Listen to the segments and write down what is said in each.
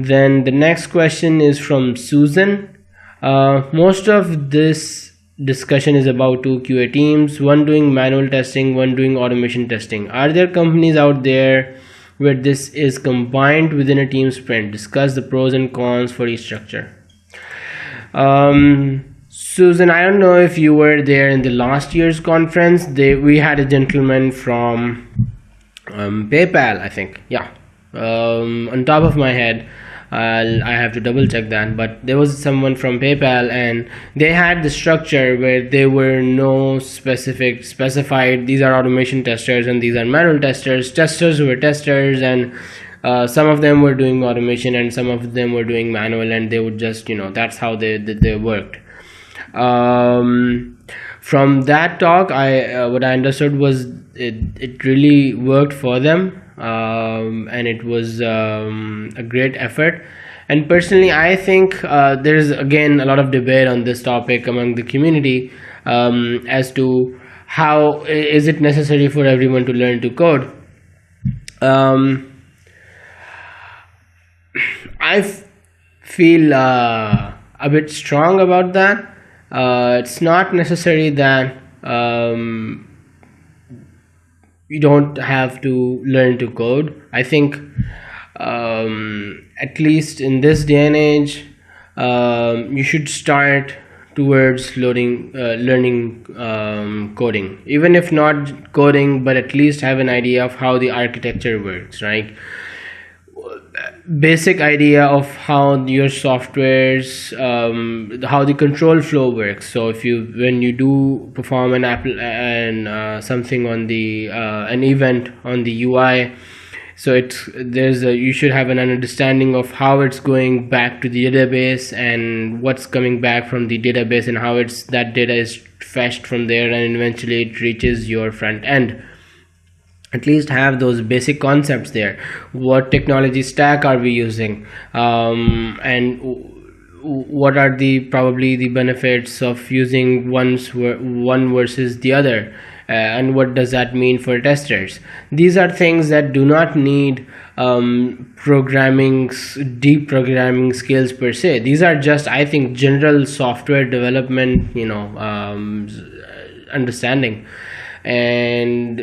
Then the next question is from Susan. Most of this discussion is about two QA teams, one doing manual testing, one doing automation testing. Are there companies out there where this is combined within a team sprint? Discuss the pros and cons for each structure. Susan, I don't know if you were there in the last year's conference. We had a gentleman from PayPal, I think. Yeah. On top of my head, I have to double check that, but there was someone from PayPal, and they had the structure where there were no specified these are automation testers and these are manual testers. Testers were testers, and some of them were doing automation and some of them were doing manual, and they would just, that's how they worked. From that talk, what I understood was it really worked for them, and it was a great effort. And personally, I think there's again a lot of debate on this topic among the community as to how is it necessary for everyone to learn to code. I feel a bit strong about that. It's not necessary that you don't have to learn to code. I think at least in this day and age, you should start towards learning coding, even if not coding, but at least have an idea of how the architecture works, right? Basic idea of how your software's how the control flow works. So when you do perform something on the an event on the UI, so you should have an understanding of how it's going back to the database and what's coming back from the database and how that data is fetched from there and eventually it reaches your front end. At least have those basic concepts there. What technology stack are we using, and what are probably the benefits of using one versus the other, and what does that mean for testers? These are things that do not need deep programming skills per se. These are just, I think, general software development, understanding. And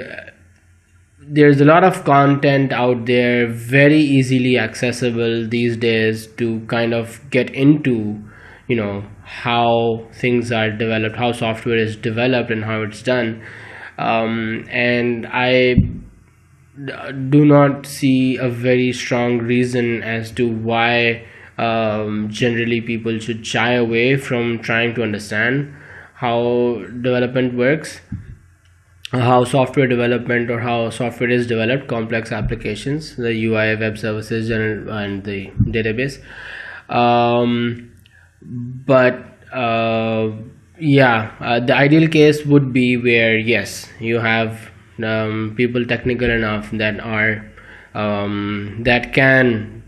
there's a lot of content out there, very easily accessible these days, to kind of get into, how things are developed, how software is developed and how it's done. And I do not see a very strong reason as to why generally people should shy away from trying to understand how development works, how software development or how software is developed, complex applications, the UI, web services, and the database. The ideal case would be where, yes, you have people technical enough that are that can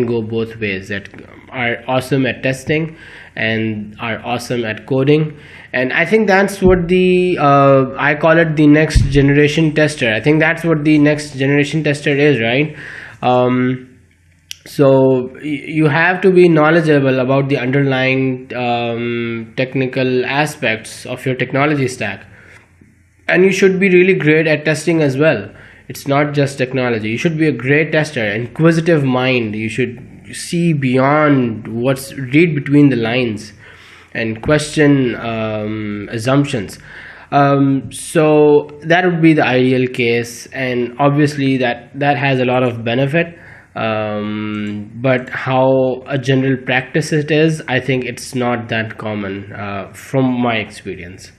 go both ways, that are awesome at testing and are awesome at coding. And I think that's what I call it the next generation tester. I think that's what the next generation tester is, right? So you have to be knowledgeable about the underlying technical aspects of your technology stack, and you should be really great at testing as well. It's not just technology. You should be a great tester, inquisitive mind. You should see beyond read between the lines and question assumptions. So that would be the ideal case, and obviously that has a lot of benefit. But how a general practice it is, I think it's not that common from my experience.